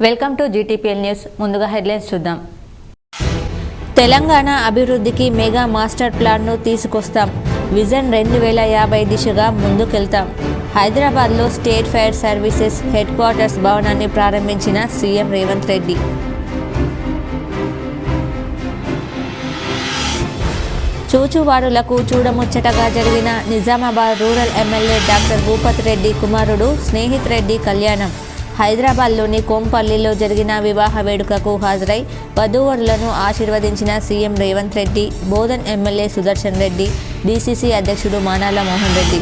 Welcome to GTPL news. ముందుగా headlines చూద్దాం. తెలంగాణ అభివృద్ధికి మెగా మాస్టర్ ప్లాన్ను తీసుకొస్తాం. విజన్ 2050 దిశగా ముందుకెళ్తాం. హైదరాబాద్లో state fire services headquarters భవనాన్ని ప్రారంభించిన సీఎం రేవంత్ రెడ్డి. చూచువారులకు చూడముచ్చటగా జరిగిన Nizamabad rural MLA doctor Bhupath Reddy కుమారుడు స్నేహిత్ రెడ్డి కళ్యాణం. హైదరాబాద్లోని కోంపల్లిలో జరిగిన వివాహ వేడుకకు హాజరై వధూవరులను ఆశీర్వదించిన CM Revanth Reddy, Bodhan MLA Sudarshan Reddy, DCC అధ్యక్షుడు మానాల మోహన్ రెడ్డి.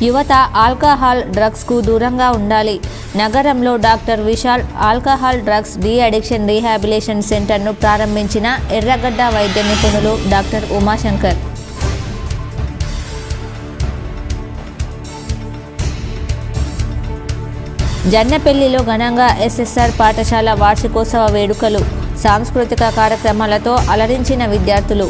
యువత ఆల్కహాల్ డ్రగ్స్కు దూరంగా ఉండాలి. నగరంలో doctor Vishal alcohol drugs de addiction rehabilitation సెంటర్ను ప్రారంభించిన ఎర్రగడ్డ వైద్య నిపుణులు డాక్టర్ ఉమాశంకర్. జన్నపల్లిలో ఘనంగా ఎస్ఎస్ఆర్ పాఠశాల వార్షికోత్సవ వేడుకలు, సాంస్కృతిక కార్యక్రమాలతో అలరించిన విద్యార్థులు.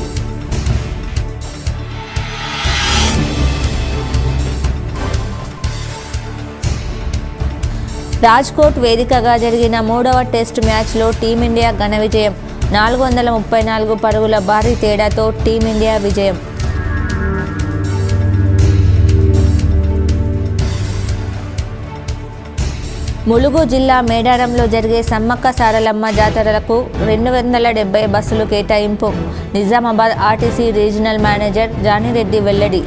రాజ్కోట్ వేదికగా జరిగిన 3వ టెస్టు మ్యాచ్లో టీమిండియా ఘన విజయం. 434 పరుగుల భారీ తేడాతో టీమిండియా విజయం. ములుగు జిల్లా మేడారంలో జరిగే సమ్మక్క సారలమ్మ జాతరలకు 270 బస్సులు కేటాయింపు. నిజామాబాద్ ఆర్టీసీ రీజనల్ మేనేజర్ జానిరెడ్డి వెల్లడి.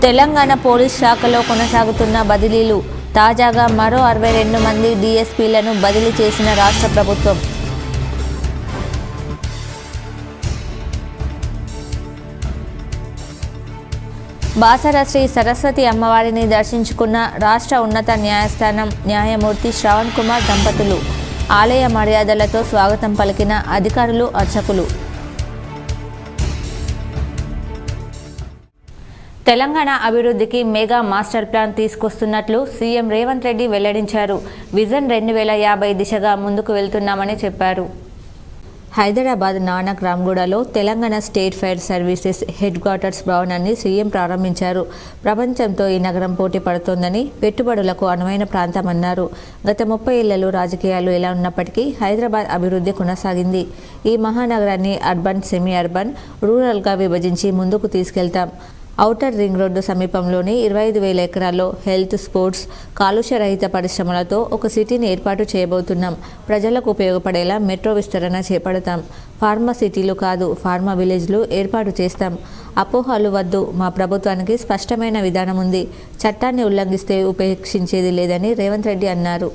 తెలంగాణ పోలీస్ శాఖలో కొనసాగుతున్న బదిలీలు. తాజాగా మరో 62 మంది డీఎస్పీలను బదిలీ చేసిన రాష్ట్ర ప్రభుత్వం. బాసర శ్రీ సరస్వతి అమ్మవారిని దర్శించుకున్న రాష్ట్ర ఉన్నత న్యాయస్థానం న్యాయమూర్తి శ్రవణ్ కుమార్ దంపతులు. ఆలయ మర్యాదలతో స్వాగతం పలికిన అధికారులు, అర్చకులు. తెలంగాణ అభివృద్ధికి మెగా మాస్టర్ ప్లాన్ తీసుకొస్తున్నట్లు సీఎం రేవంత్ రెడ్డి వెల్లడించారు. విజన్ 2050 దిశగా ముందుకు వెళ్తున్నామని చెప్పారు. హైదరాబాద్ నానక్ రామ్గూడలో Telangana state fire services headquarters భవనాన్ని సీఎం ప్రారంభించారు. ప్రపంచంతో ఈ నగరం పోటీ పడుతోందని, పెట్టుబడులకు అనువైన ప్రాంతమన్నారు. గత 30 ఏళ్లలో రాజకీయాలు ఎలా ఉన్నప్పటికీ హైదరాబాద్ అభివృద్ధి కొనసాగింది. ఈ మహానగరాన్ని అర్బన్, సెమీ అర్బన్, రూరల్గా విభజించి ముందుకు తీసుకెళ్తాం. ఔటర్ రింగ్ రోడ్డు సమీపంలోని 25,000 ఎకరాల్లో హెల్త్, స్పోర్ట్స్, కాలుష్య రహిత పరిశ్రమలతో ఒక సిటీని ఏర్పాటు చేయబోతున్నాం. ప్రజలకు ఉపయోగపడేలా మెట్రో విస్తరణ చేపడతాం. ఫార్మా సిటీలు కాదు, ఫార్మా విలేజ్లు ఏర్పాటు చేస్తాం. అపోహలు వద్దు, మా ప్రభుత్వానికి స్పష్టమైన విధానం ఉంది. చట్టాన్ని ఉల్లంఘిస్తే ఉపేక్షించేది లేదని రేవంత్ రెడ్డి అన్నారు.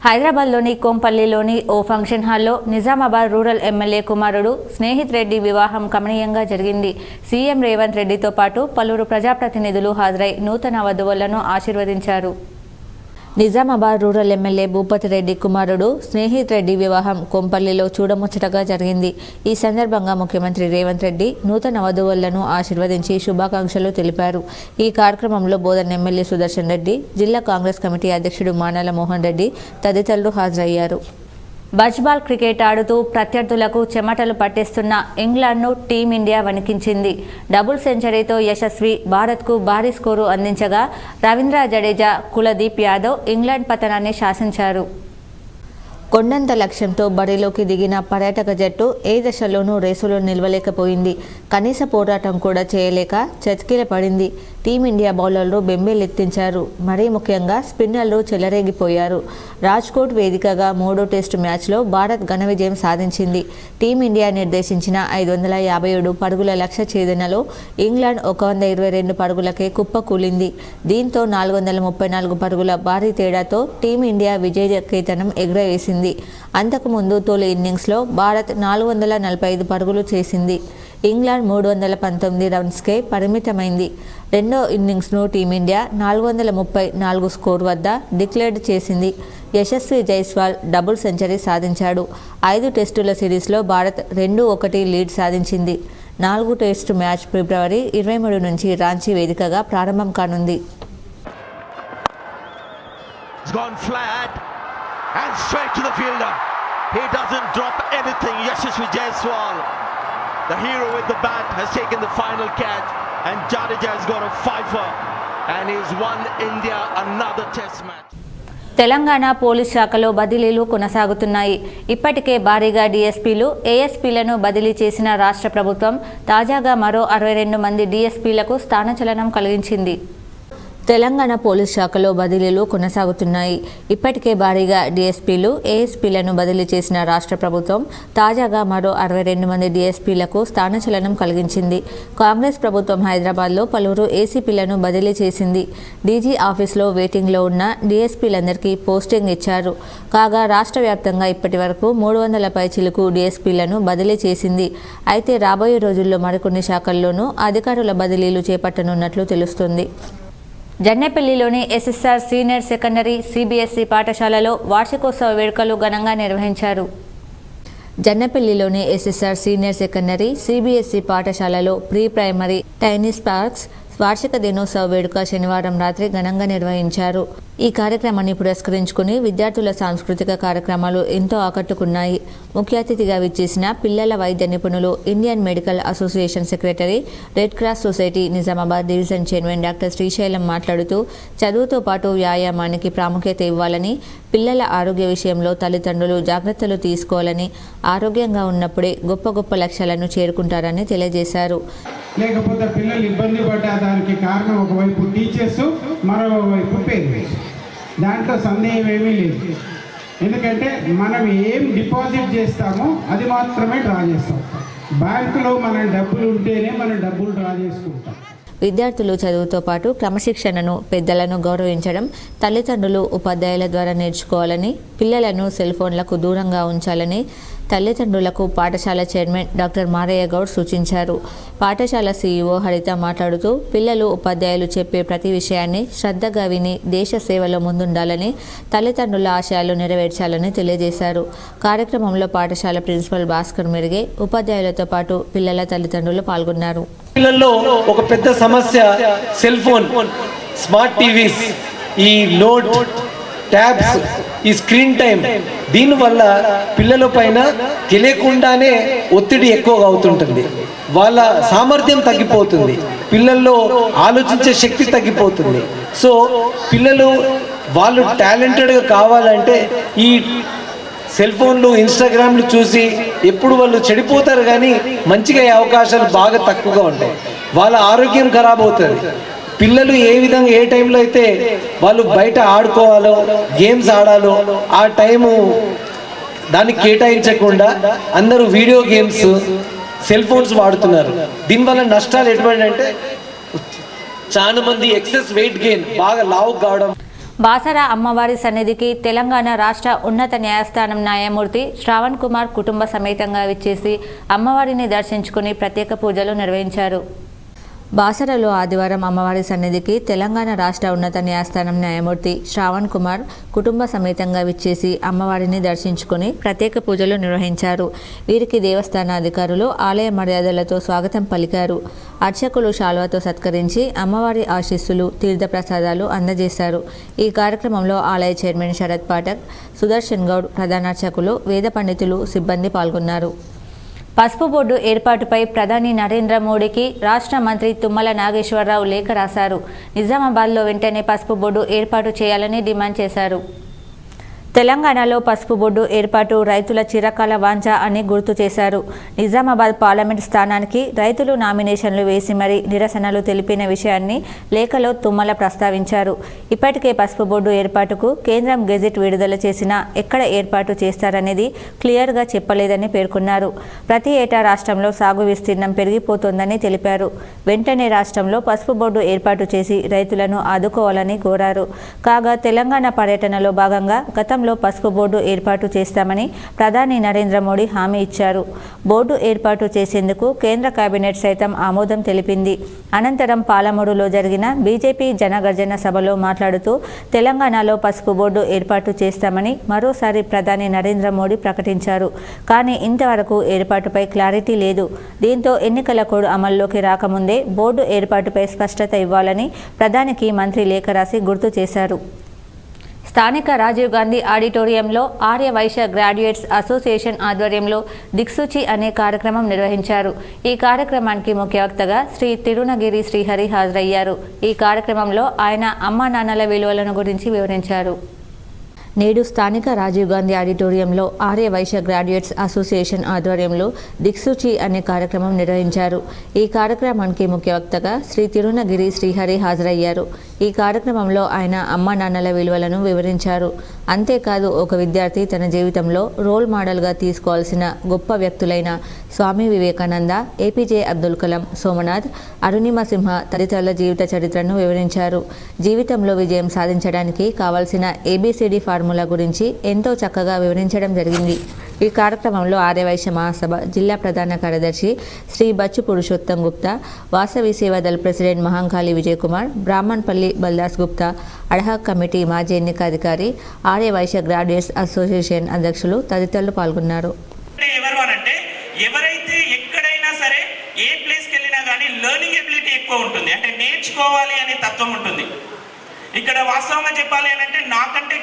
హైదరాబాద్లోని కోంపల్లిలోని ఓ ఫంక్షన్ హాల్లో నిజామాబాద్ రూరల్ ఎమ్మెల్యే కుమారుడు స్నేహిత్ రెడ్డి వివాహం కమనీయంగా జరిగింది. సీఎం రేవంత్ రెడ్డితో పాటు పలువురు ప్రజాప్రతినిధులు హాజరై నూతన వధువులను ఆశీర్వదించారు. నిజామాబాద్ రూరల్ ఎమ్మెల్యే భూపత్ రెడ్డి కుమారుడు స్నేహిత్ రెడ్డి వివాహం కోంపల్లిలో చూడముచ్చటగా జరిగింది. ఈ సందర్భంగా ముఖ్యమంత్రి రేవంత్ రెడ్డి నూతన వధువులను ఆశీర్వదించి శుభాకాంక్షలు తెలిపారు. ఈ కార్యక్రమంలో బోధన్ ఎమ్మెల్యే సుదర్శన్ రెడ్డి, జిల్లా కాంగ్రెస్ కమిటీ అధ్యక్షుడు మానాల మోహన్ రెడ్డి తదితరులు హాజరయ్యారు. బజ్బాల్ క్రికెట్ ఆడుతూ ప్రత్యర్థులకు చెమటలు పట్టిస్తున్న ఇంగ్లాండ్ను టీమిండియా వణికించింది. డబుల్ సెంచరీతో యశస్వి భారత్కు భారీ స్కోరు అందించగా రవీంద్ర జడేజా, కులదీప్ యాదవ్ ఇంగ్లాండ్ పతనాన్ని శాసించారు. కొండంత లక్ష్యంతో బరిలోకి దిగిన పర్యాటక జట్టు ఏ దశలోనూ రేసులో నిలవలేకపోయింది. కనీస పోరాటం కూడా చేయలేక చతికిల పడింది. టీమిండియా బౌలర్లు బెంబేలెత్తించారు. మరీ ముఖ్యంగా స్పిన్నర్లు చెలరేగిపోయారు. రాజ్కోట్ వేదికగా 3వ టెస్టు మ్యాచ్లో భారత్ ఘన విజయం సాధించింది. టీమిండియా నిర్దేశించిన 557 పరుగుల లక్ష్య ఛేదనలో ఇంగ్లాండ్ 122 పరుగులకే కుప్పకూలింది. దీంతో 434 పరుగుల భారీ తేడాతో టీమిండియా విజయ కేతనం ఎగురవేసింది. అంతకుముందు తొలి ఇన్నింగ్స్లో భారత్ 445 పరుగులు చేసింది. ఇంగ్లాండ్ 319 రన్స్కే పరిమితమైంది. రెండో ఇన్నింగ్స్ను టీమిండియా 434 స్కోర్ వద్ద డిక్లేర్ చేసింది. యశస్వి జైస్వాల్ డబుల్ సెంచరీ సాధించాడు. 5 టెస్టుల సిరీస్లో భారత్ 2-1 లీడ్ సాధించింది. 4వ టెస్టు మ్యాచ్ ఫిబ్రవరి 23 నుంచి రాంచీ వేదికగా ప్రారంభం కానుంది. And straight to the fielder. He doesn't drop anything. Yashasvi Jaiswal, the hero with the bat, has taken the final catch, and Jadeja has got a fifer, and he's won India another test match. Telangana police శాఖలో బదిలీలు కొనసాగుతున్నాయి. ఇప్పటికే భారీగా డీఎస్పీలు, ఏఎస్పీలను బదిలీ చేసిన రాష్ట్ర ప్రభుత్వం తాజాగా మరో 62 మంది డీఎస్పీలకు స్థానచలనం కలిగించింది. తెలంగాణ పోలీస్ శాఖలో బదిలీలు కొనసాగుతున్నాయి. ఇప్పటికే భారీగా డీఎస్పీలు, ఏఎస్పీలను బదిలీ చేసిన రాష్ట్ర ప్రభుత్వం తాజాగా మరో 62 మంది డీఎస్పీలకు స్థానచలనం కలిగించింది. కాంగ్రెస్ ప్రభుత్వం హైదరాబాద్లో పలువురు ఏసీపీలను బదిలీ చేసింది. డీజీ ఆఫీస్లో వెయిటింగ్లో ఉన్న డీఎస్పీలందరికీ పోస్టింగ్ ఇచ్చారు. కాగా రాష్ట్ర వ్యాప్తంగా ఇప్పటి వరకు 300 పైచిలుకు డీఎస్పీలను బదిలీ చేసింది. అయితే రాబోయే రోజుల్లో మరికొన్ని శాఖల్లోనూ అధికారుల బదిలీలు చేపట్టనున్నట్లు తెలుస్తుంది. జన్నెపల్లిలోని ఎస్ఎస్ఆర్ సీనియర్ సెకండరీ సిబిఎస్ఈ పాఠశాలలో వార్షికోత్సవ వేడుకలు ఘనంగా నిర్వహించారు. జన్నెపల్లిలోని ఎస్ఎస్ఆర్ సీనియర్ సెకండరీ సిబిఎస్ఈ పాఠశాలలో ప్రీ ప్రైమరీ టైనీ స్పార్క్స్ వార్షిక దినోత్సవ వేడుక శనివారం రాత్రి ఘనంగా నిర్వహించారు. ఈ కార్యక్రమాన్ని పురస్కరించుకుని విద్యార్థుల సాంస్కృతిక కార్యక్రమాలు ఎంతో ఆకట్టుకున్నాయి. ముఖ్య అతిథిగా విచ్చేసిన పిల్లల వైద్య నిపుణులు, Indian medical association secretary, red cross society Nizamabad division chairman doctor Srisailam మాట్లాడుతూ చదువుతో పాటు వ్యాయామానికి ప్రాముఖ్యత ఇవ్వాలని, పిల్లల ఆరోగ్య విషయంలో తల్లిదండ్రులు జాగ్రత్తలు తీసుకోవాలని, ఆరోగ్యంగా ఉన్నప్పుడే గొప్ప గొప్ప లక్ష్యాలను చేరుకుంటారని తెలియజేశారు. లేకపోతే పిల్లలు ఇబ్బంది పడ్డా దానికి కారణం ఒకవైపు టీచర్స్, మరోవైపు పేరెంట్స్. దాంట్లో సందేహం ఏమీ లేదు. ఎందుకంటే మనం ఏం డిపాజిట్ చేస్తామో అది మాత్రమే డ్రా చేస్తాం. బ్యాంకులో మన డబ్బులు ఉంటేనే మనం డబ్బులు డ్రా చేసుకుంటాం. విద్యార్థులు చదువుతో పాటు క్రమశిక్షణను, పెద్దలను గౌరవించడం, తల్లిదండ్రులు, ఉపాధ్యాయుల ద్వారా నేర్చుకోవాలని, పిల్లలను సెల్ ఫోన్లకు దూరంగా ఉంచాలని తల్లిదండ్రులకు పాఠశాల చైర్మన్ డాక్టర్ మారయ్య గౌడ్ సూచించారు. పాఠశాల సీఈఓ హరిత మాట్లాడుతూ పిల్లలు, ఉపాధ్యాయులు చెప్పే ప్రతి విషయాన్ని శ్రద్ధగా విని దేశ సేవలో ముందుండాలని, తల్లిదండ్రుల ఆశయాలు నెరవేర్చాలని తెలియజేశారు. కార్యక్రమంలో పాఠశాల ప్రిన్సిపల్ భాస్కర్ మెరుగే, ఉపాధ్యాయులతో పాటు పిల్లల తల్లిదండ్రులు పాల్గొన్నారు. పిల్లల్లో ఒక పెద్ద సమస్య సెల్ ఫోన్, స్మార్ట్ టీవీస్, ఈ లోడ్ ట్యాబ్స్, ఈ స్క్రీన్ టైం. దీనివల్ల పిల్లల పైన తెలియకుండానే ఒత్తిడి ఎక్కువగా అవుతుంటుంది. వాళ్ళ సామర్థ్యం తగ్గిపోతుంది, పిల్లల్లో ఆలోచించే శక్తి తగ్గిపోతుంది. సో పిల్లలు వాళ్ళు టాలెంటెడ్గా కావాలంటే ఈ సెల్ ఫోన్లు, ఇన్స్టాగ్రామ్లు చూసి ఎప్పుడు వాళ్ళు చెడిపోతారు, కానీ మంచిగా అయ్యే అవకాశాలు బాగా తక్కువగా ఉంటాయి. వాళ్ళ ఆరోగ్యం ఖరాబ్ అవుతుంది. పిల్లలు ఏ విధంగా ఏ టైంలో అయితే వాళ్ళు బయట ఆడుకోవాలో, గేమ్స్ ఆడాలో ఆ టైము దానికి కేటాయించకుండా అందరూ వీడియో గేమ్స్, సెల్ ఫోన్స్ వాడుతున్నారు. దీనివల్ల నష్టాలు ఎటువంటి అంటే చాలా మంది ఎక్సెస్ వెయిట్ గెయిన్, బాగా లావు కావడం. బాసర అమ్మవారి సన్నిధికి తెలంగాణ రాష్ట్ర ఉన్నత న్యాయస్థానం న్యాయమూర్తి శ్రావణ్ కుమార్ కుటుంబ సమేతంగా విచ్చేసి అమ్మవారిని దర్శించుకుని ప్రత్యేక పూజలు నిర్వహించారు. బాసరలో ఆదివారం అమ్మవారి సన్నిధికి తెలంగాణ రాష్ట్ర ఉన్నత న్యాయస్థానం న్యాయమూర్తి శ్రావణ్ కుమార్ కుటుంబ సమేతంగా విచ్చేసి అమ్మవారిని దర్శించుకుని ప్రత్యేక పూజలు నిర్వహించారు. వీరికి దేవస్థాన అధికారులు ఆలయ మర్యాదలతో స్వాగతం పలికారు. అర్చకులు శాల్వాతో సత్కరించి అమ్మవారి ఆశీస్సులు, తీర్థప్రసాదాలు అందజేశారు. ఈ కార్యక్రమంలో ఆలయ చైర్మన్ శరత్ పాఠక్, సుదర్శన్ గౌడ్, ప్రధానార్చకులు, వేద పండితులు, సిబ్బంది పాల్గొన్నారు. పసుపు బోర్డు ఏర్పాటుపై ప్రధాని నరేంద్ర మోడీకి రాష్ట్ర మంత్రి తుమ్మల నాగేశ్వరరావు లేఖ రాశారు. నిజామాబాద్లో వెంటనే పసుపు బోర్డు ఏర్పాటు చేయాలని డిమాండ్ చేశారు. తెలంగాణలో పసుపు బోర్డు ఏర్పాటు రైతుల చిరకాల వాంఛ అని గుర్తు చేశారు. నిజామాబాద్ పార్లమెంట్ స్థానానికి రైతులు నామినేషన్లు వేసి మరీ నిరసనలు తెలిపిన విషయాన్ని లేఖలో తుమ్మల ప్రస్తావించారు. ఇప్పటికే పసుపు బోర్డు ఏర్పాటుకు కేంద్రం గెజిట్ విడుదల చేసినా ఎక్కడ ఏర్పాటు చేస్తారనేది క్లియర్గా చెప్పలేదని పేర్కొన్నారు. ప్రతి ఏటా రాష్ట్రంలో సాగు విస్తీర్ణం పెరిగిపోతోందని తెలిపారు. వెంటనే రాష్ట్రంలో పసుపు బోర్డు ఏర్పాటు చేసి రైతులను ఆదుకోవాలని కోరారు. కాగా తెలంగాణ పర్యటనలో భాగంగా గతంలో పసుపు బోర్డు ఏర్పాటు చేస్తామని ప్రధాని నరేంద్ర మోడీ హామీ ఇచ్చారు. బోర్డు ఏర్పాటు చేసేందుకు కేంద్ర కేబినెట్ సైతం ఆమోదం తెలిపింది. అనంతరం పాలమూరులో జరిగిన బీజేపీ జనగర్జన సభలో మాట్లాడుతూ తెలంగాణలో పసుపు బోర్డు ఏర్పాటు చేస్తామని మరోసారి ప్రధాని నరేంద్ర మోడీ ప్రకటించారు. కానీ ఇంతవరకు ఏర్పాటుపై క్లారిటీ లేదు. దీంతో ఎన్నికల కోడ్ అమల్లోకి రాకముందే బోర్డు ఏర్పాటుపై స్పష్టత ఇవ్వాలని ప్రధానికి మంత్రి లేఖ రాసి గుర్తు చేశారు. స్థానిక రాజీవ్ గాంధీ ఆడిటోరియంలో ఆర్య వైశ్య గ్రాడ్యుయేట్స్ అసోసియేషన్ ఆధ్వర్యంలో దిక్సూచి అనే కార్యక్రమం నిర్వహించారు. ఈ కార్యక్రమానికి ముఖ్య వక్తగా శ్రీ తిరునగిరి శ్రీహరి హాజరయ్యారు. ఈ కార్యక్రమంలో ఆయన అమ్మా నాన్నల విలువలను గురించి వివరించారు. నేడు స్థానిక రాజీవ్ గాంధీ ఆడిటోరియంలో ఆర్య వైశ్య గ్రాడ్యుయేట్స్ అసోసియేషన్ ఆధ్వర్యంలో దిక్సూచి అనే కార్యక్రమం నిర్వహించారు. ఈ కార్యక్రమానికి ముఖ్య వక్తగా శ్రీ తిరునగిరి శ్రీహరి హాజరయ్యారు. ఈ కార్యక్రమంలో ఆయన అమ్మా నాన్నల విలువలను వివరించారు. అంతేకాదు ఒక విద్యార్థి తన జీవితంలో రోల్ మోడల్గా తీసుకోవాల్సిన గొప్ప వ్యక్తులైన స్వామి వివేకానంద, ఏపీజే అబ్దుల్ కలాం, సోమనాథ్, అరుణిమ సింహ తదితరుల జీవిత చరిత్రను వివరించారు. జీవితంలో విజయం సాధించడానికి కావాల్సిన ఏబిసిడి ఫార్ములా గురించి ఎంతో చక్కగా వివరించడం జరిగింది. ఈ కార్యక్రమంలో ఆర్యవైశ్య మహాసభ జిల్లా ప్రధాన కార్యదర్శి Shri Bachchu Purushottam Gupta, Vasavi Sevadal president Mahankali Vijay Kumar, Brahmanapalli Baldas Gupta, ad hoc committee మాజీ ఎన్నిక అధికారి, ఆర్య వైశ్య గ్రాడ్యుయేట్స్ అసోసియేషన్ అధ్యక్షులు తదితరులు పాల్గొన్నారు. ఎవరైతే ఎక్కడైనా సరే ఏ ప్లేస్కి వెళ్ళినా కానీ లెర్నింగ్ ఎబిలిటీ ఎక్కువ ఉంటుంది, అంటే నేర్చుకోవాలి అనే తత్వం ఉంటుంది. ఇక్కడ వాస్తవంగా చెప్పాలి అంటే నాకంటే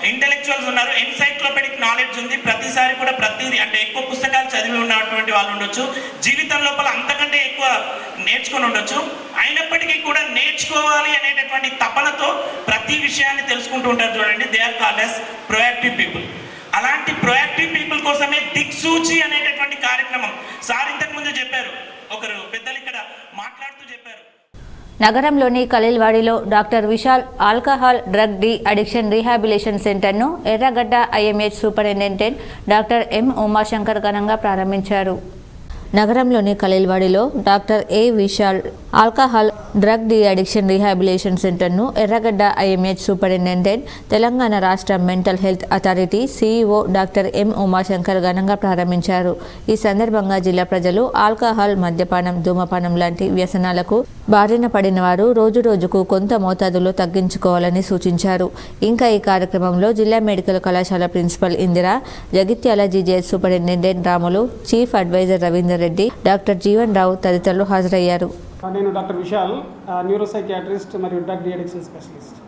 ఇంటెలెక్చువల్స్ ఉన్నారు, ఎన్సైక్లోపెడిక్ నాలెడ్జ్ ఉంది, ప్రతిసారి కూడా ప్రతిదీ అంటే ఎక్కువ పుస్తకాలు చదివి ఉన్నటువంటి వాళ్ళు ఉండొచ్చు, జీవితం లోపల అంతకంటే ఎక్కువ నేర్చుకొని ఉండొచ్చు. అయినప్పటికీ కూడా నేర్చుకోవాలి అనేటటువంటి తపనతో ప్రతి విషయాన్ని తెలుసుకుంటూ ఉంటారు. చూడండి, they are called as proactive people. అలాంటి ప్రొయాక్టివ్ పీపుల్ కోసమే దిక్సూచి అనేటటువంటి కార్యక్రమం సార్ ఇంతకు ముందు చెప్పారు, ఒకరు పెద్దలు ఇక్కడ మాట్లాడుతూ చెప్పారు. నగరంలోని ఖలీల్వాడిలో doctor Vishal alcohol drug de addiction rehabilitation సెంటర్ను Erragadda IMH superintendent doctor M Umashankar ఘనంగా ప్రారంభించారు. నగరంలోని ఖలీల్వాడిలో doctor A Vishal alcohol drug de addiction rehabilitation సెంటర్ను ఎర్రగడ్డ ఐఎంహెచ్ సూపరింటెండెంట్, తెలంగాణ రాష్ట్ర mental health authority CEO doctor M Umashankar ఘనంగా ప్రారంభించారు. ఈ సందర్భంగా జిల్లా ప్రజలు ఆల్కహాల్, మద్యపానం, ధూమపానం లాంటి వ్యసనాలకు బారిన పడిన వారు రోజు రోజుకు కొంత మోతాదులో తగ్గించుకోవాలని సూచించారు. ఇంకా ఈ కార్యక్రమంలో జిల్లా మెడికల్ కళాశాల principal Indira, Jagtial GGH superintendent Ramulu, chief advisor Ravinder Reddy, doctor Jeevan Rao తదితరులు హాజరయ్యారు. నేను డాక్టర్ విశాల్, న్యూరోసైకియాట్రిస్ట్ మరియు డ్రగ్ డి అడిక్షన్ స్పెషలిస్ట్.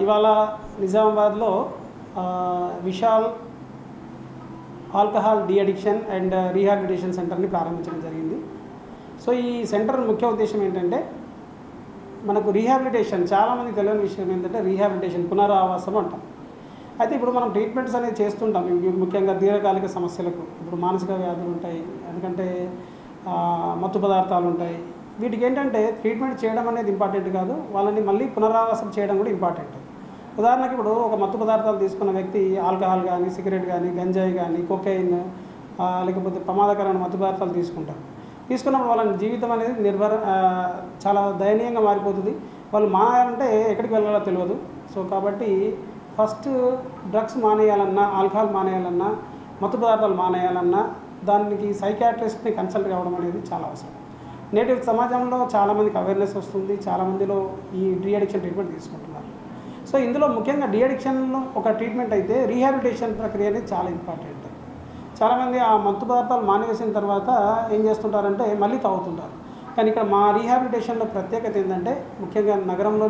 ఇవాళ నిజామాబాద్లో Vishal alcohol de addiction and rehabilitation సెంటర్ని ప్రారంభించడం జరిగింది. సో ఈ సెంటర్ ముఖ్య ఉద్దేశం ఏంటంటే, మనకు రీహాబిలిటేషన్ చాలామంది తెలియని విషయం ఏంటంటే రీహాబిలిటేషన్ పునరావాసం అంటాం. అయితే ఇప్పుడు మనం ట్రీట్మెంట్స్ అనేది చేస్తుంటాం, ముఖ్యంగా దీర్ఘకాలిక సమస్యలకు. ఇప్పుడు మానసిక వ్యాధులు ఉంటాయి, ఎందుకంటే మత్తు పదార్థాలు ఉంటాయి. వీటికి ఏంటంటే ట్రీట్మెంట్ చేయడం అనేది ఇంపార్టెంట్ కాదు, వాళ్ళని మళ్ళీ పునరావాసం చేయడం కూడా ఇంపార్టెంట్. ఉదాహరణకి ఇప్పుడు ఒక మత్తు పదార్థాలు తీసుకున్న వ్యక్తి ఆల్కహాల్ కానీ, సిగరెట్ కానీ, గంజాయి కానీ, కొకైన్ లేకపోతే ప్రమాదకరమైన మత్తు పదార్థాలు తీసుకున్నప్పుడు వాళ్ళ జీవితం అనేది చాలా దయనీయంగా మారిపోతుంది. వాళ్ళు మానేయాలంటే ఎక్కడికి వెళ్ళాలో తెలియదు. సో కాబట్టి ఫస్ట్ డ్రగ్స్ మానేయాలన్నా, ఆల్కహాల్ మానేయాలన్నా, మత్తు పదార్థాలు మానేయాలన్నా దానికి సైకియాట్రిస్ట్ని కన్సల్ట్ కావడం అనేది చాలా అవసరం. నేటి సమాజంలో చాలామందికి అవేర్నెస్ వస్తుంది, చాలామందిలో ఈ డీ అడిక్షన్ ట్రీట్మెంట్ తీసుకుంటున్నారు. సో ఇందులో ముఖ్యంగా డీ అడిక్షన్లో ఒక ట్రీట్మెంట్ అయితే రీహాబిలిటేషన్ ప్రక్రియ అనేది చాలా ఇంపార్టెంట్. చాలామంది ఆ మత్తు పదార్థాలు మానేసిన తర్వాత ఏం చేస్తుంటారంటే మళ్ళీ తాగుతుంటారు. కానీ ఇక్కడ మా రీహాబిలిటేషన్లో ప్రత్యేకత ఏంటంటే, ముఖ్యంగా నగరంలో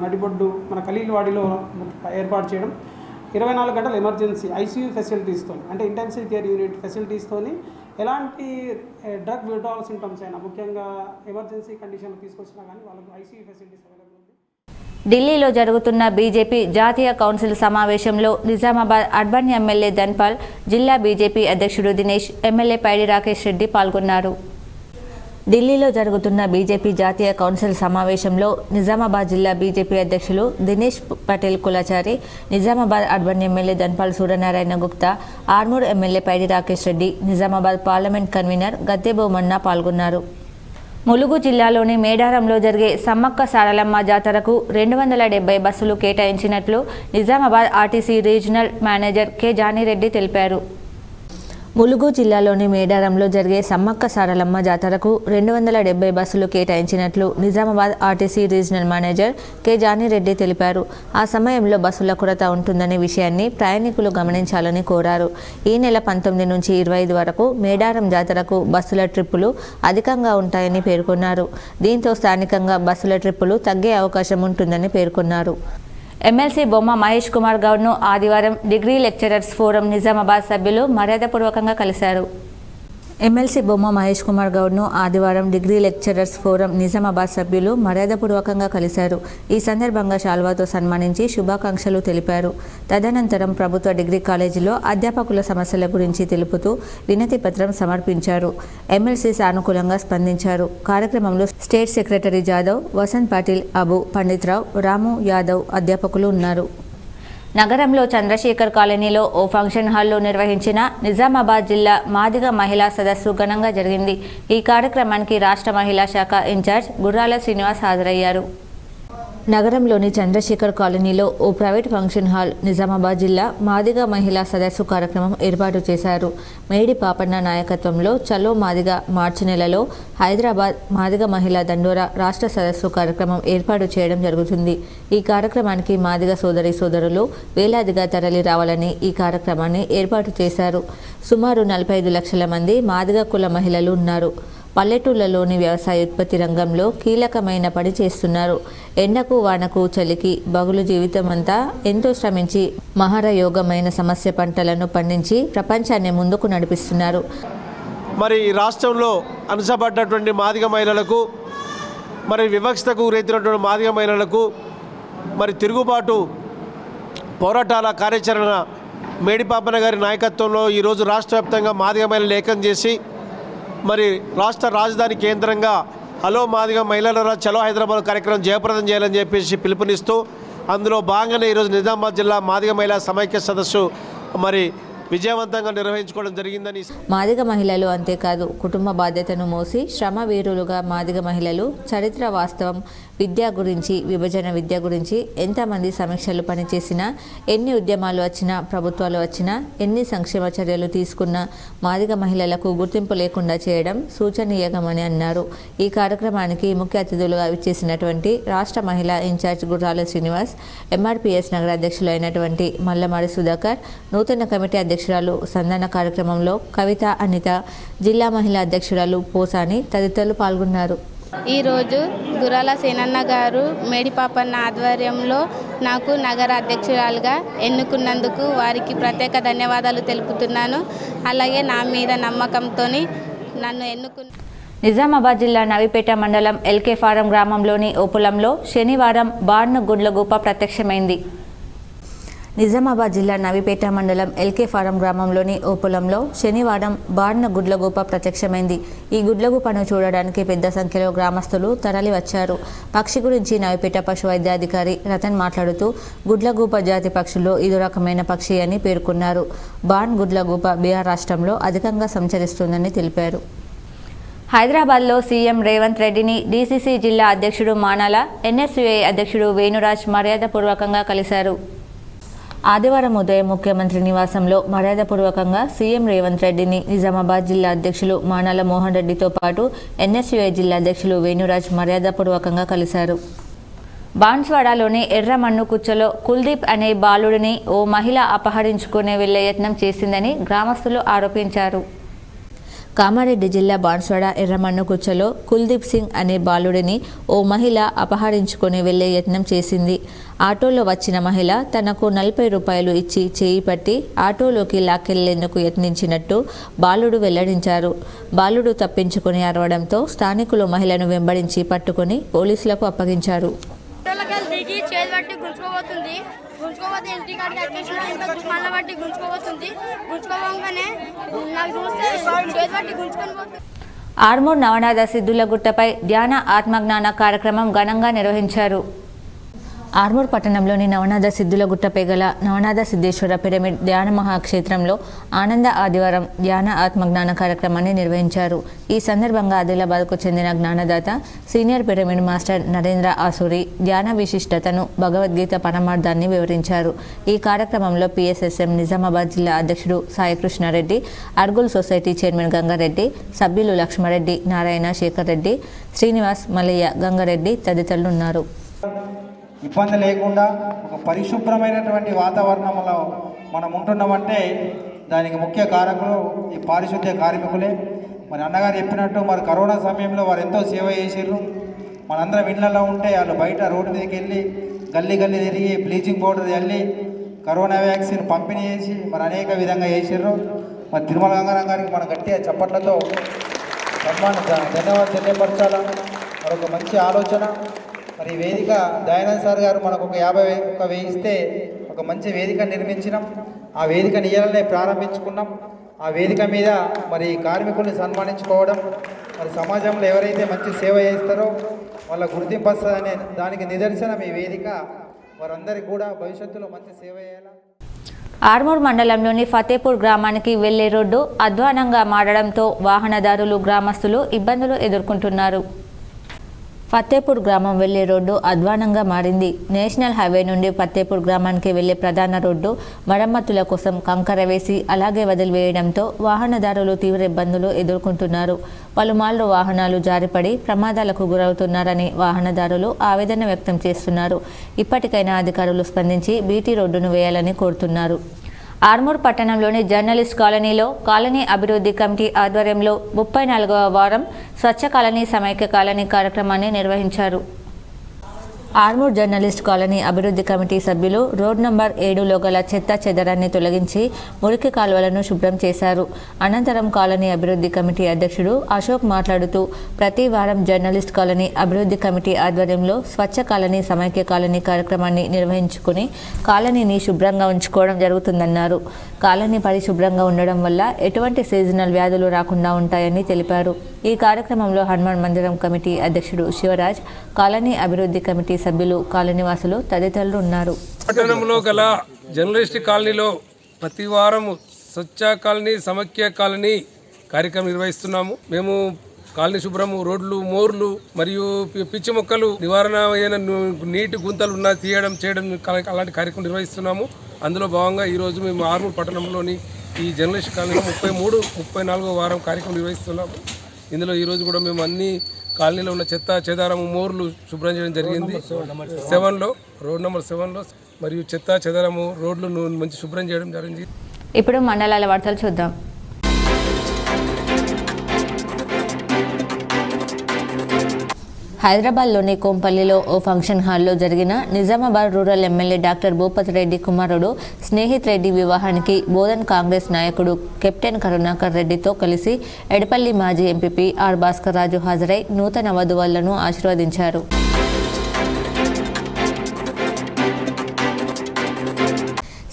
నడిబొడ్డు మన ఖలీల్వాడిలో ఏర్పాటు చేయడం, 24 గంటల ఎమర్జెన్సీ ఐసీయూ ఫెసిలిటీస్తో, అంటే ఇంటెన్సివ్ కేర్ యూనిట్ ఫెసిలిటీస్తో ఎలాంటి డ్రగ్ విడ్రావల్ సింటమ్స్ అయినా, ముఖ్యంగా ఎమర్జెన్సీ కండిషన్లు తీసుకొచ్చినా కానీ వాళ్ళకు ఐసీయూ ఫెసిలిటీస్ అవైలబుల్ ఉంది. ఢిల్లీలో జరుగుతున్న బీజేపీ జాతీయ కౌన్సిల్ సమావేశంలో నిజామాబాద్ అర్బన్ ఎమ్మెల్యే ధన్పాల్, జిల్లా బీజేపీ అధ్యక్షుడు దినేష్, ఎమ్మెల్యే పైడి రాకేష్ రెడ్డి పాల్గొన్నారు. ఢిల్లీలో జరుగుతున్న బీజేపీ జాతీయ కౌన్సిల్ సమావేశంలో నిజామాబాద్ జిల్లా బీజేపీ అధ్యక్షులు Dinesh Patel Kulachari, Nizamabad urban MLA Dhanpal Suryanarayana Gupta, Armoor MLA Paidi Rakesh Reddy, Nizamabad parliament convener Gadde Bommanna పాల్గొన్నారు. ములుగు జిల్లాలోని మేడారంలో జరిగే సమ్మక్క సారలమ్మ జాతరకు 270 బస్సులు కేటాయించినట్లు Nizamabad RTC regional manager K Janireddy తెలిపారు. ములుగు జిల్లాలోని మేడారంలో జరిగే సమ్మక్క సారలమ్మ జాతరకు 270 బస్సులు కేటాయించినట్లు Nizamabad RTC regional manager K Janireddy తెలిపారు. ఆ సమయంలో బస్సుల కొరత ఉంటుందనే విషయాన్ని ప్రయాణికులు గమనించాలని కోరారు. ఈ నెల 19 నుంచి 25 వరకు మేడారం జాతరకు బస్సుల ట్రిప్పులు అధికంగా ఉంటాయని పేర్కొన్నారు. దీంతో స్థానికంగా బస్సుల ట్రిప్పులు తగ్గే అవకాశం ఉంటుందని పేర్కొన్నారు. ఎమ్మెల్సీ బొమ్మ మహేష్ కుమార్ గౌడ్ను ఆదివారం డిగ్రీ లెక్చరర్స్ ఫోరం నిజామాబాద్ సభ్యులు మర్యాదపూర్వకంగా కలిశారు. ఎమ్మెల్సీ బొమ్మ మహేష్ కుమార్ గౌడ్ను ఆదివారం డిగ్రీ లెక్చరర్స్ ఫోరం నిజామాబాద్ సభ్యులు మర్యాదపూర్వకంగా కలిశారు. ఈ సందర్భంగా శాల్వాతో సన్మానించి శుభాకాంక్షలు తెలిపారు. తదనంతరం ప్రభుత్వ డిగ్రీ కాలేజీలో అధ్యాపకుల సమస్యల గురించి తెలుపుతూ వినతి పత్రం సమర్పించారు. ఎమ్మెల్సీ సానుకూలంగా స్పందించారు. కార్యక్రమంలో స్టేట్ సెక్రటరీ జాదవ్, వసంత్ పాటిల్, అబు, పండిత్రావు, రాము యాదవ్ అధ్యాపకులు ఉన్నారు. నగరంలో చంద్రశేఖర్ కాలనీలో ఓ ఫంక్షన్ హాల్లో నిర్వహించిన నిజామాబాద్ జిల్లా మాదిగ మహిళా సదస్సు ఘనంగా జరిగింది. ఈ కార్యక్రమానికి రాష్ట్ర మహిళా శాఖ ఇన్ఛార్జ్ గుర్రాల శ్రీనివాస్ హాజరయ్యారు. నగరంలోని చంద్రశేఖర్ కాలనీలో ఓ ప్రైవేట్ ఫంక్షన్ హాల్ నిజామాబాద్ జిల్లా మాదిగ మహిళా సదస్సు కార్యక్రమం ఏర్పాటు చేశారు. మేడి పాపన్న నాయకత్వంలో చలో మాదిగ మార్చి నెలలో హైదరాబాద్ మాదిగ మహిళా దండోరా రాష్ట్ర సదస్సు కార్యక్రమం ఏర్పాటు చేయడం జరుగుతుంది. ఈ కార్యక్రమానికి మాదిగ సోదరులు వేలాదిగా తరలి రావాలని ఈ కార్యక్రమాన్ని ఏర్పాటు చేశారు. సుమారు 45 లక్షల మంది మాదిగ కుల మహిళలు ఉన్నారు. పల్లెటూళ్లలోని వ్యవసాయ ఉత్పత్తి రంగంలో కీలకమైన పని చేస్తున్నారు. ఎండకు వానకు చలికి బగులు జీవితం అంతా ఎంతో శ్రమించి మహారయోగమైన సమస్య పంటలను పండించి ప్రపంచాన్ని ముందుకు నడిపిస్తున్నారు. మరి రాష్ట్రంలో అణచబడ్డటువంటి మాదిగ మహిళలకు, మరి వివక్షతకు గురైనటువంటి మాదిగ మహిళలకు మరి తిరుగుబాటు పోరాటాల కార్యాచరణ మేడిపాపన్న గారి నాయకత్వంలో ఈరోజు రాష్ట్ర వ్యాప్తంగా మాదిగ మహిళలు ఏకం చేసి మరి రాష్ట్ర రాజధాని కేంద్రంగా హలో మాదిగ మహిళల చలో హైదరాబాద్ కార్యక్రమం జయప్రదం చేయాలని చెప్పేసి పిలుపునిస్తూ అందులో భాగంగానే ఈరోజు నిజామాబాద్ జిల్లా మాదిగ మహిళా సమైక్య సదస్సు మరి విజయవంతంగా నిర్వహించుకోవడం జరిగిందని. మాదిగ మహిళలు అంతేకాదు కుటుంబ బాధ్యతను మోసి శ్రమ వీరులుగా మాదిగ మహిళలు చరిత్ర వాస్తవం విద్య గురించి విభజన విద్య గురించి ఎంతమంది సమీక్షలు పనిచేసినా ఎన్ని ఉద్యమాలు వచ్చినా ప్రభుత్వాలు వచ్చినా ఎన్ని సంక్షేమ చర్యలు తీసుకున్నా మాదిగ మహిళలకు గుర్తింపు లేకుండా చేయడం సూచనీయమని అన్నారు. ఈ కార్యక్రమానికి ముఖ్య అతిథులుగా విచ్చేసినటువంటి రాష్ట్ర మహిళా ఇన్ఛార్జ్ గుర్రాల శ్రీనివాస్, ఎంఆర్పీఎస్ నగర అధ్యక్షులు అయినటువంటి మల్లమాడి సుధాకర్, నూతన కమిటీ అధ్యక్షురాలు సంధాన కార్యక్రమంలో కవిత, అనిత, జిల్లా మహిళా అధ్యక్షురాలు పోసాని తదితరులు పాల్గొన్నారు. ఈరోజు గుర్రాల సేనన్న గారు మేడిపాపన్న ఆధ్వర్యంలో నాకు నగర అధ్యక్షురాలుగా ఎన్నుకున్నందుకు వారికి ప్రత్యేక ధన్యవాదాలు తెలుపుతున్నాను. అలాగే నా మీద నమ్మకంతో నన్ను ఎన్నుకున్న నిజామాబాద్ జిల్లా నవీపేట మండలం ఎల్కే ఫారం గ్రామంలోని ఓ పొలంలో శనివారం బార్ను గుడ్లగూప ప్రత్యక్షమైంది. నిజామాబాద్ జిల్లా నవీపేట మండలం ఎల్కే ఫారం గ్రామంలోని ఓ పొలంలో శనివారం బార్న గుడ్లగూప ప్రత్యక్షమైంది. ఈ గుడ్లగూపను చూడడానికి పెద్ద సంఖ్యలో గ్రామస్తులు తరలి వచ్చారు. పక్షి గురించి నవీపేట పశు వైద్యాధికారి రతన్ మాట్లాడుతూ గుడ్లగూప జాతి పక్షుల్లో ఇదో రకమైన పక్షి అని పేర్కొన్నారు. బార్న్ గుడ్లగూప బీహార్ రాష్ట్రంలో అధికంగా సంచరిస్తుందని తెలిపారు. హైదరాబాద్లో సీఎం రేవంత్ రెడ్డిని డీసీసీ జిల్లా అధ్యక్షుడు మానాల, ఎన్ఎస్యుఐ అధ్యక్షుడు వేణురాజ్ మర్యాదపూర్వకంగా కలిశారు. ఆదివారం ఉదయం ముఖ్యమంత్రి నివాసంలో మర్యాదపూర్వకంగా సీఎం రేవంత్ రెడ్డిని నిజామాబాద్ జిల్లా అధ్యక్షులు మానాల మోహన్ రెడ్డితో పాటు ఎన్ఎస్యుఐ జిల్లా అధ్యక్షులు వేణురాజ్ మర్యాదపూర్వకంగా కలిశారు. బాన్స్వాడలోని ఎర్రమన్ను కుచ్చలో కుల్దీప్ అనే బాలుడిని ఓ మహిళ అపహరించుకునే వెళ్లే యత్నం చేసిందని గ్రామస్తులు ఆరోపించారు. కామారెడ్డి జిల్లా బాన్స్వాడ ఎర్రమన్ను కుచ్చలో కుల్దీప్ సింగ్ అనే బాలుడిని ఓ మహిళ అపహరించుకొని వెళ్లే యత్నం చేసింది. ఆటోలో వచ్చిన మహిళ తనకు 40 రూపాయలు ఇచ్చి చేయి పట్టి ఆటోలోకి లాక్కెళ్లేందుకు యత్నించినట్టు బాలుడు వెల్లడించారు. బాలుడు తప్పించుకొని అరవడంతో స్థానికులు మహిళను వెంబడించి పట్టుకొని పోలీసులకు అప్పగించారు. గుంజుకోపోతే ఇంటికాడికి వచ్చేసిన ఇంకా మళ్ళీ బట్టి గుంజుకోపోతుంది. గుంజుకోగానే నాకు చూస్తే చేతి బట్టి గుంజుకొని పోతుంది. ఆర్మూర్ నవనాథ సిద్ధులగుట్టపై ధ్యాన ఆత్మజ్ఞాన కార్యక్రమం ఘనంగా నిర్వహించారు. ఆర్మూర్ పట్టణంలోని నవనాథ సిద్ధులగుట్టపై గల నవనాథ సిద్ధేశ్వర పిరమిడ్ ధ్యాన మహాక్షేత్రంలో ఆనంద ఆదివారం ధ్యాన ఆత్మజ్ఞాన కార్యక్రమాన్ని నిర్వహించారు. ఈ సందర్భంగా ఆదిలాబాద్కు చెందిన జ్ఞానదాత senior pyramid master Narendra Asuri ధ్యాన విశిష్టతను, భగవద్గీత పరమార్థాన్ని వివరించారు. ఈ కార్యక్రమంలో పిఎస్ఎస్ఎం నిజామాబాద్ జిల్లా అధ్యక్షుడు సాయికృష్ణారెడ్డి, అర్గుల్ సొసైటీ చైర్మన్ గంగారెడ్డి, సభ్యులు లక్ష్మారెడ్డి, నారాయణ, శేఖర్ రెడ్డి, శ్రీనివాస్, మల్లయ్య, గంగారెడ్డి తదితరులు ఉన్నారు. ఇబ్బంది లేకుండా ఒక పరిశుభ్రమైనటువంటి వాతావరణంలో మనం ఉంటున్నామంటే దానికి ముఖ్య కారకులు ఈ పారిశుద్ధ్య కార్మికులే. మరి అన్నగారు చెప్పినట్టు మరి కరోనా సమయంలో వారు ఎంతో సేవ చేసారు. మనందరం ఇళ్లలో ఉంటే వాళ్ళు బయట రోడ్డు మీదకి వెళ్ళి గల్లీ గల్లీ తిరిగి బ్లీచింగ్ పౌడర్ చల్లి కరోనా వ్యాక్సిన్ పంపిణీ చేసి మరి అనేక విధంగా చేసారు. మరి తిరుమల గంగారాం గారికి మన గట్టిగా చప్పట్లతో ధన్యవాదాలు తెలియపరచాలా. మరొక మంచి ఆలోచన. మరి ఈ వేదిక దయానంద్ సార్ గారు మనకు ఒక 50 ఇస్తే ఒక మంచి వేదిక నిర్మించినాం. ఆ వేదిక నియలనే ప్రారంభించుకున్నాం. ఆ వేదిక మీద మరి కార్మికుల్ని సన్మానించుకోవడం, మరి సమాజంలో ఎవరైతే మంచి సేవ చేస్తారో వాళ్ళ గుర్తింపు వస్తుందనే దానికి నిదర్శనం ఈ వేదిక. వారందరికీ కూడా భవిష్యత్తులో మంచి సేవ చేయాలి. ఆర్మూర్ మండలంలోని ఫతేపూర్ గ్రామానికి వెళ్లే రోడ్డు అధ్వానంగా మారడంతో వాహనదారులు, గ్రామస్తులు ఇబ్బందులు ఎదుర్కొంటున్నారు. ఫతేపూర్ గ్రామం వెళ్లే రోడ్డు అధ్వానంగా మారింది. నేషనల్ హైవే నుండి ఫతేపూర్ గ్రామానికి వెళ్లే ప్రధాన రోడ్డు మరమ్మతుల కోసం కంకర వేసి అలాగే వదిలివేయడంతో వాహనదారులు తీవ్ర ఇబ్బందులు ఎదుర్కొంటున్నారు. పలుమార్లు వాహనాలు జారిపడి ప్రమాదాలకు గురవుతున్నారని వాహనదారులు ఆవేదన వ్యక్తం చేస్తున్నారు. ఇప్పటికైనా అధికారులు స్పందించి బీటీ రోడ్డును వేయాలని కోరుతున్నారు. ఆర్మూర్ పట్టణంలోని జర్నలిస్ట్ కాలనీలో కాలనీ అభివృద్ధి కమిటీ ఆధ్వర్యంలో 34వ వారం స్వచ్ఛ కాలనీ సమైక్య కాలనీ కార్యక్రమాన్ని నిర్వహించారు. ఆర్మూర్ జర్నలిస్ట్ కాలనీ అభివృద్ధి కమిటీ సభ్యులు రోడ్ నంబర్ 7లో గల చెత్త చెదరాన్ని తొలగించి మురికి కాలువలను శుభ్రం చేశారు. అనంతరం కాలనీ అభివృద్ధి కమిటీ అధ్యక్షుడు అశోక్ మాట్లాడుతూ ప్రతి వారం జర్నలిస్ట్ కాలనీ అభివృద్ధి కమిటీ ఆధ్వర్యంలో స్వచ్ఛ కాలనీ సమైక్య కాలనీ కార్యక్రమాన్ని నిర్వహించుకుని కాలనీని శుభ్రంగా ఉంచుకోవడం జరుగుతుందన్నారు. కాలనీ పరిశుభ్రంగా ఉండడం వల్ల ఎటువంటి సీజనల్ వ్యాధులు రాకుండా ఉంటాయని తెలిపారు. ఈ కార్యక్రమంలో హనుమాన్ మందిరం కమిటీ అధ్యక్షుడు శివరాజ్, కాలనీ అభివృద్ధి కమిటీ సభ్యులు, కాలనీవాసులు తదితరులు ఉన్నారు. పట్టణంలో గల జర్నలిస్ట్ కాలనీలో ప్రతి వారం స్వచ్ఛ కాలనీ సమైక్య కాలనీ కార్యక్రమం నిర్వహిస్తున్నాము. మేము కాలనీ శుభ్రము, రోడ్లు, మోర్లు మరియు పిచ్చి మొక్కలు నివారణ అయిన నీటి గుంతలు ఉన్న చేయడం అలాంటి కార్యక్రమం నిర్వహిస్తున్నాము. అందులో భాగంగా ఈరోజు మేము ఆర్మూర్ పట్టణంలోని ఈ జర్నలిస్ట్ కాలనీలో 34వ వారం కార్యక్రమం నిర్వహిస్తున్నాము. ఇందులో ఈరోజు కూడా మేము అన్ని కాలనీలో ఉన్న చెత్త చెదారము, మోర్లు శుభ్రం చేయడం జరిగింది. రోడ్ నెంబర్ 7లో మరియు చెత్త చెదారము రోడ్లు మంచి శుభ్రం చేయడం జరిగింది. ఇప్పుడు మండలాల వార్తలు చూద్దాం. హైదరాబాద్లోని కోంపల్లిలో ఓ ఫంక్షన్ హాల్లో జరిగిన Nizamabad rural MLA doctor Bhupathi Reddy కుమారుడు స్నేహిత్ రెడ్డి వివాహానికి బోధన్ కాంగ్రెస్ నాయకుడు కెప్టెన్ కరుణాకర్ రెడ్డితో కలిసి ఎడపల్లి మాజీ ఎంపీపీ ఆర్ భాస్కర్ రాజు హాజరై నూతన వధువులను ఆశీర్వదించారు.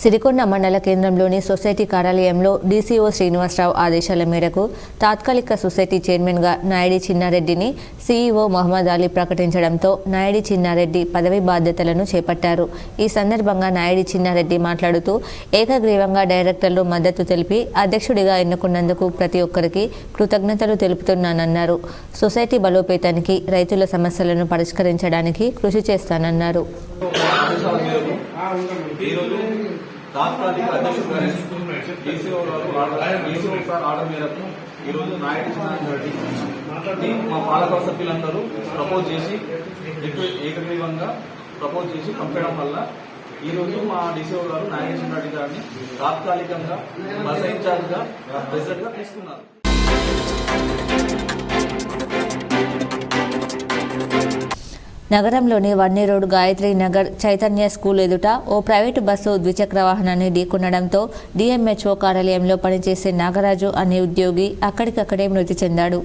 సిరికొండ మండల కేంద్రంలోని సొసైటీ కార్యాలయంలో డీసీఓ శ్రీనివాసరావు ఆదేశాల మేరకు తాత్కాలిక సొసైటీ చైర్మన్గా నాయుడి చిన్నారెడ్డిని సీఈఓ మహమ్మద్ అలీ ప్రకటించడంతో నాయుడి చిన్నారెడ్డి పదవి బాధ్యతలను చేపట్టారు. ఈ సందర్భంగా నాయుడి చిన్నారెడ్డి మాట్లాడుతూ ఏకగ్రీవంగా డైరెక్టర్లు మద్దతు తెలిపి అధ్యక్షుడిగా ఎన్నుకున్నందుకు ప్రతి ఒక్కరికి కృతజ్ఞతలు తెలుపుతున్నానన్నారు. సొసైటీ బలోపేతానికి, రైతుల సమస్యలను పరిష్కరించడానికి కృషి చేస్తానన్నారు. తాత్కాలిక అధ్యక్షుడు డీసీఓ సార్ ఆర్డర్ మేరకు ఈరోజు నాయుడు చిన్నారెడ్డి మా పాలక సభ్యులందరూ ప్రపోజ్ చేసి ఏకగ్రీవంగా ప్రపోజ్ చేసి పంపడం వల్ల ఈరోజు మా డీసీఓ గారు నాయుడు చిన్నారెడ్డి గారిని తాత్కాలికంగా బస్ ఇన్ఛార్జ్గా ప్రెసిడెంట్గా తీసుకున్నారు. నగరంలోని వన్నీ రోడ్, గాయత్రి నగర్, చైతన్య స్కూల్ ఎదుట ఓ ప్రైవేటు బస్సు ద్విచక్ర వాహనాన్ని ఢీకొనడంతో డిఎంహెచ్ఓ కార్యాలయంలో పనిచేసే నాగరాజు అనే ఉద్యోగి అక్కడికక్కడే మృతి చెందాడు.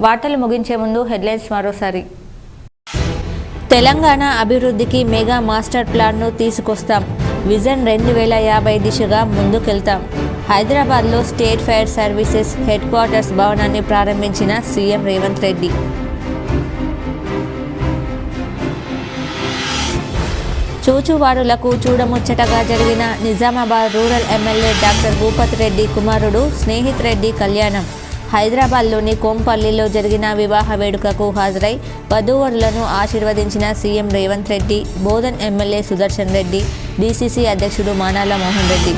వార్తలు ముగించే ముందు హెడ్లైన్స్ మరోసారి. తెలంగాణ అభివృద్ధికి మెగా మాస్టర్ ప్లాన్ను తీసుకొస్తాం. విజన్ 2050 దిశగా ముందుకెళ్తాం. హైదరాబాద్లో state fire services headquarters భవనాన్ని ప్రారంభించిన సీఎం రేవంత్ రెడ్డి. చూచువారులకు చూడముచ్చటగా జరిగిన Nizamabad rural MLA doctor Bhupathi Reddy కుమారుడు స్నేహిత్ రెడ్డి కళ్యాణం. హైదరాబాద్లోని కోంపల్లిలో జరిగిన వివాహ వేడుకకు హాజరై వధూవరులను ఆశీర్వదించిన CM Revanth Reddy, Bodhan MLA Sudarshan Reddy, DCC అధ్యక్షుడు మానాల మోహన్ రెడ్డి.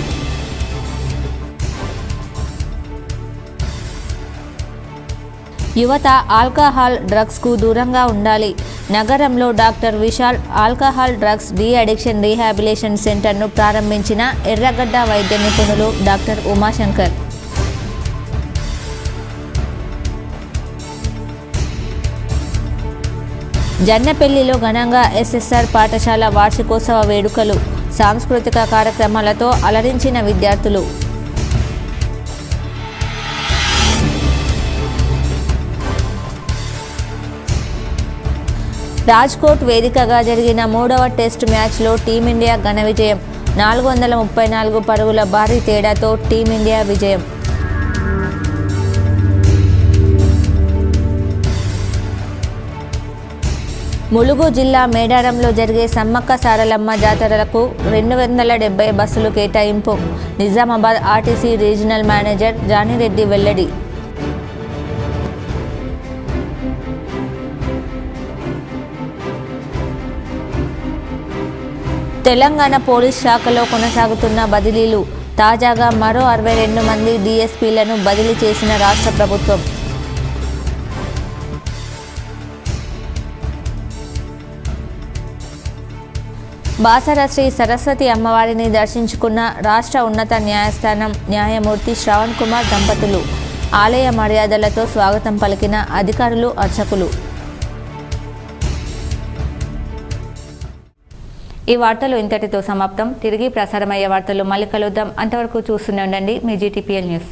యువత ఆల్కహాల్, డ్రగ్స్కు దూరంగా ఉండాలి. నగరంలో doctor Vishal alcohol, drugs de addiction rehabilitation సెంటర్ను ప్రారంభించిన ఎర్రగడ్డ వైద్య నిపుణులు డాక్టర్ ఉమాశంకర్. జన్నపల్లిలో ఘనంగా ఎస్ఎస్ఆర్ పాఠశాల వార్షికోత్సవ వేడుకలు, సాంస్కృతిక కార్యక్రమాలతో అలరించిన విద్యార్థులు. రాజ్కోట్ వేదికగా జరిగిన 3వ టెస్ట్ మ్యాచ్లో టీమిండియా ఘన విజయం. 434 పరుగుల భారీ తేడాతో టీమిండియా విజయం. ములుగు జిల్లా మేడారంలో జరిగే సమ్మక్క సారలమ్మ జాతరలకు 270 బస్సులు కేటాయింపు. నిజామాబాద్ ఆర్టీసీ రీజనల్ మేనేజర్ జానిరెడ్డి వెల్లడి. తెలంగాణ పోలీస్ శాఖలో కొనసాగుతున్న బదిలీలు. తాజాగా మరో 62 మంది డీఎస్పీలను బదిలీ చేసిన రాష్ట్ర ప్రభుత్వం. బాసర శ్రీ సరస్వతి అమ్మవారిని దర్శించుకున్న రాష్ట్ర ఉన్నత న్యాయస్థానం న్యాయమూర్తి శ్రవణ్ కుమార్ దంపతులు. ఆలయ మర్యాదలతో స్వాగతం పలికిన అధికారులు, అర్చకులు. ఈ వార్తలు ఇంతటితో సమాప్తం. తిరిగి ప్రసారమయ్యే వార్తలు మళ్ళీ కలుద్దాం. అంతవరకు చూస్తూనే ఉండండి మీ జీటీపీఎల్ న్యూస్.